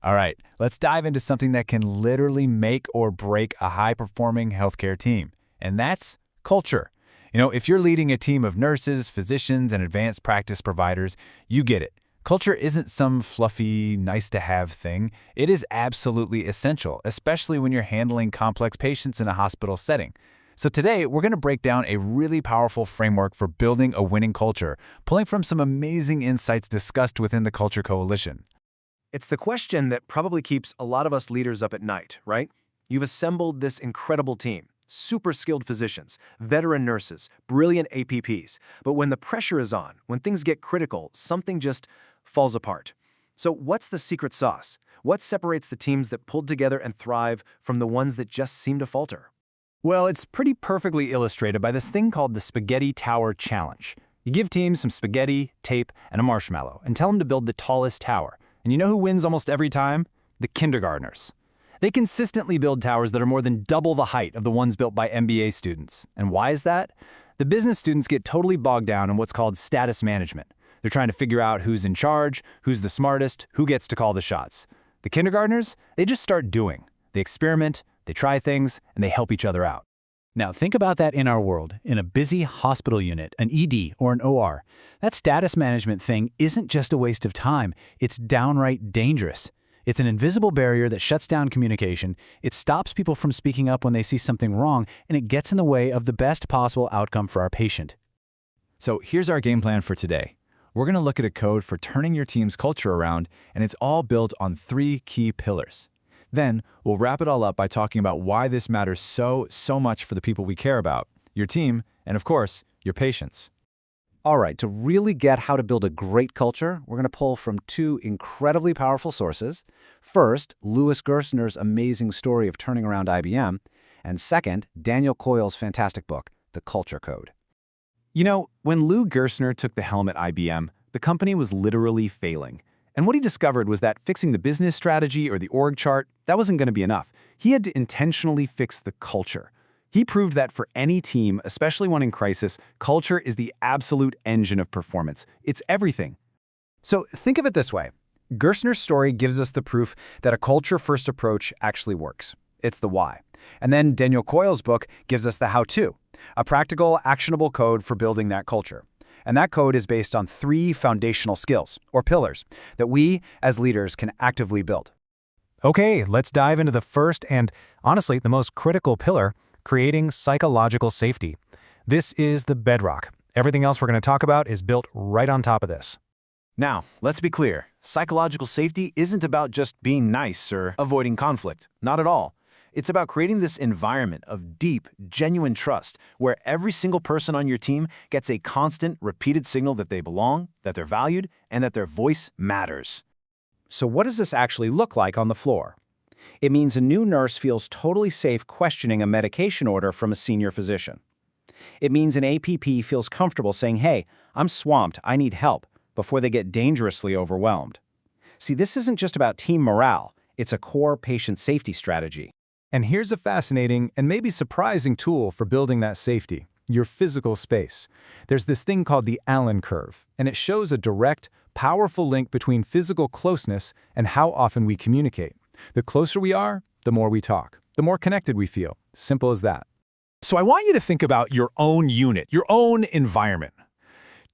All right, let's dive into something that can literally make or break a high-performing healthcare team, and that's culture. If you're leading a team of nurses, physicians, and advanced practice providers, you get it. Culture isn't some fluffy, nice-to-have thing. It is absolutely essential, especially when you're handling complex patients in a hospital setting. So today, we're going to break down a really powerful framework for building a winning culture, pulling from some amazing insights discussed within the Culture Coalition. It's the question that probably keeps a lot of us leaders up at night, right? You've assembled this incredible team, super skilled physicians, veteran nurses, brilliant APPs. But when the pressure is on, when things get critical, something just falls apart. So what's the secret sauce? What separates the teams that pulled together and thrive from the ones that just seem to falter? Well, it's pretty perfectly illustrated by this thing called the Spaghetti Tower Challenge. You give teams some spaghetti, tape, and a marshmallow, and tell them to build the tallest tower. And you know who wins almost every time? The kindergartners. They consistently build towers that are more than double the height of the ones built by MBA students. And why is that? The business students get totally bogged down in what's called status management. They're trying to figure out who's in charge, who's the smartest, who gets to call the shots. The kindergartners, they just start doing. They experiment, they try things, and they help each other out. Now think about that in our world, in a busy hospital unit, an ED, or an OR. That status management thing isn't just a waste of time, it's downright dangerous. It's an invisible barrier that shuts down communication, it stops people from speaking up when they see something wrong, and it gets in the way of the best possible outcome for our patient. So here's our game plan for today. We're going to look at a code for turning your team's culture around, and it's all built on 3 key pillars. Then, we'll wrap it all up by talking about why this matters so much for the people we care about, your team, and of course, your patients. All right, to really get how to build a great culture, we're going to pull from 2 incredibly powerful sources. First, Louis Gerstner's amazing story of turning around IBM, and second, Daniel Coyle's fantastic book, The Culture Code. When Lou Gerstner took the helm at IBM, the company was literally failing. And what he discovered was that fixing the business strategy or the org chart, that wasn't going to be enough. He had to intentionally fix the culture. He proved that for any team, especially one in crisis, culture is the absolute engine of performance. It's everything. So think of it this way. Gerstner's story gives us the proof that a culture-first approach actually works. It's the why. And then Daniel Coyle's book gives us the how-to, a practical, actionable code for building that culture. And that code is based on 3 foundational skills, or pillars, that we, as leaders, can actively build. Okay, let's dive into the first and, honestly, the most critical pillar, creating psychological safety. This is the bedrock. Everything else we're going to talk about is built right on top of this. Now, let's be clear. Psychological safety isn't about just being nice or avoiding conflict. Not at all. It's about creating this environment of deep, genuine trust where every single person on your team gets a constant, repeated signal that they belong, that they're valued, and that their voice matters. So what does this actually look like on the floor? It means a new nurse feels totally safe questioning a medication order from a senior physician. It means an APP feels comfortable saying, "Hey, I'm swamped, I need help," before they get dangerously overwhelmed. See, this isn't just about team morale, it's a core patient safety strategy. And here's a fascinating and maybe surprising tool for building that safety, your physical space. There's this thing called the Allen curve, and it shows a direct, powerful link between physical closeness and how often we communicate. The closer we are, the more we talk, the more connected we feel. Simple as that. So I want you to think about your own unit, your own environment.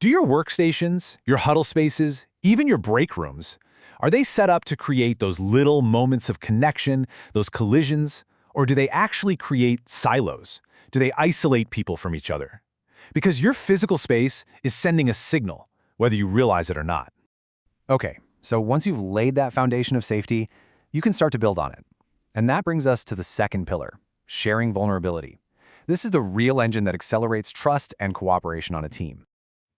Do your workstations, your huddle spaces, even your break rooms, are they set up to create those little moments of connection, those collisions, or do they actually create silos? Do they isolate people from each other? Because your physical space is sending a signal, whether you realize it or not. Okay, so once you've laid that foundation of safety, you can start to build on it. And that brings us to the second pillar, sharing vulnerability. This is the real engine that accelerates trust and cooperation on a team.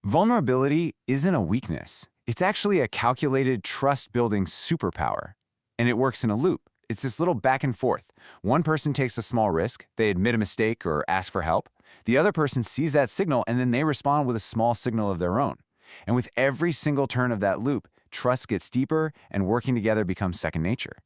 Vulnerability isn't a weakness. It's actually a calculated trust-building superpower. And it works in a loop. It's this little back and forth. One person takes a small risk, they admit a mistake or ask for help. The other person sees that signal and then they respond with a small signal of their own. And with every single turn of that loop, trust gets deeper and working together becomes second nature.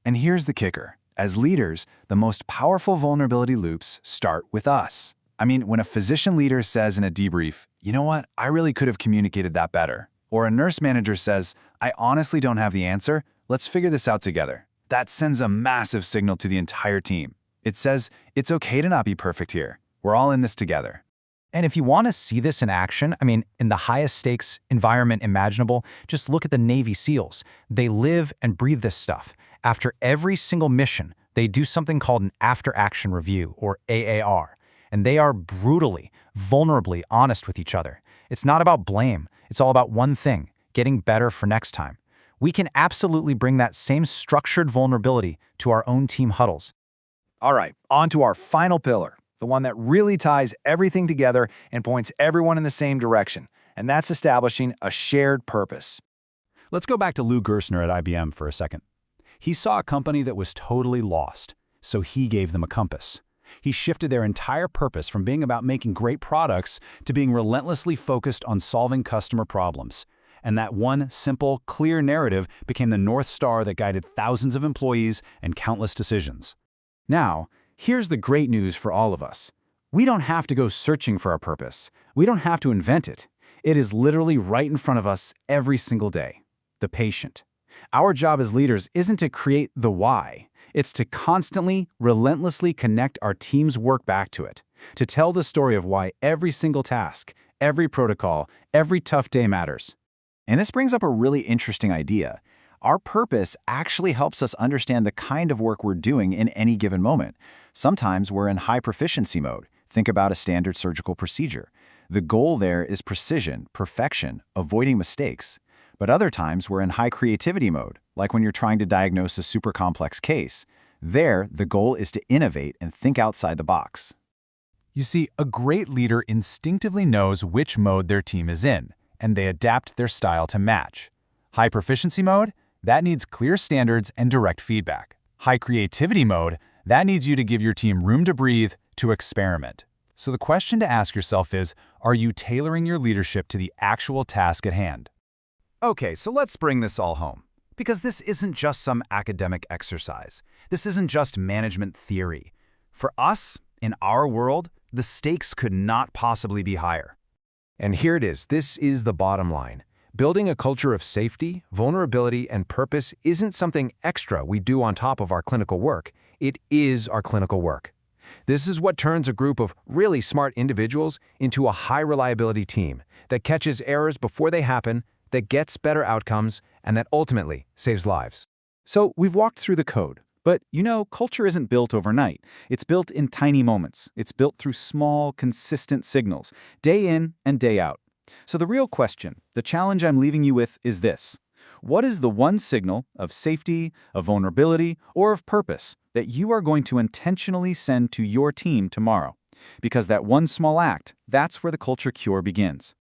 And here's the kicker. As leaders, the most powerful vulnerability loops start with us. I mean, when a physician leader says in a debrief, "You know what, I really could have communicated that better," or a nurse manager says, "I honestly don't have the answer," let's figure this out together. That sends a massive signal to the entire team. It says, it's okay to not be perfect here. We're all in this together. And if you want to see this in action, in the highest stakes environment imaginable, just look at the Navy SEALs. They live and breathe this stuff. After every single mission, they do something called an after-action review, or AAR, and they are brutally, vulnerably honest with each other. It's not about blame. It's all about one thing: getting better for next time. We can absolutely bring that same structured vulnerability to our own team huddles. All right, on to our final pillar, the one that really ties everything together and points everyone in the same direction, and that's establishing a shared purpose. Let's go back to Lou Gerstner at IBM for a second. He saw a company that was totally lost, so he gave them a compass. He shifted their entire purpose from being about making great products to being relentlessly focused on solving customer problems. And that one simple, clear narrative became the North Star that guided thousands of employees and countless decisions. Now, here's the great news for all of us. We don't have to go searching for our purpose. We don't have to invent it. It is literally right in front of us every single day. The patient. Our job as leaders isn't to create the why. It's to constantly, relentlessly connect our team's work back to it. To tell the story of why every single task, every protocol, every tough day matters. And this brings up a really interesting idea. Our purpose actually helps us understand the kind of work we're doing in any given moment. Sometimes we're in high proficiency mode. Think about a standard surgical procedure. The goal there is precision, perfection, avoiding mistakes. But other times we're in high creativity mode, like when you're trying to diagnose a super complex case. There, the goal is to innovate and think outside the box. You see, a great leader instinctively knows which mode their team is in, and they adapt their style to match. High proficiency mode? That needs clear standards and direct feedback. High creativity mode? That needs you to give your team room to breathe, to experiment. So the question to ask yourself is, are you tailoring your leadership to the actual task at hand? Okay, so let's bring this all home. Because this isn't just some academic exercise. This isn't just management theory. For us, in our world, the stakes could not possibly be higher. And here it is. This is the bottom line. Building a culture of safety, vulnerability, and purpose isn't something extra we do on top of our clinical work. It is our clinical work. This is what turns a group of really smart individuals into a high-reliability team that catches errors before they happen, that gets better outcomes, and that ultimately saves lives. So we've walked through the code, but culture isn't built overnight. It's built in tiny moments. It's built through small, consistent signals, day in and day out. So the real question, the challenge I'm leaving you with is this. What is the one signal of safety, of vulnerability, or of purpose that you are going to intentionally send to your team tomorrow? Because that one small act, that's where the culture cure begins.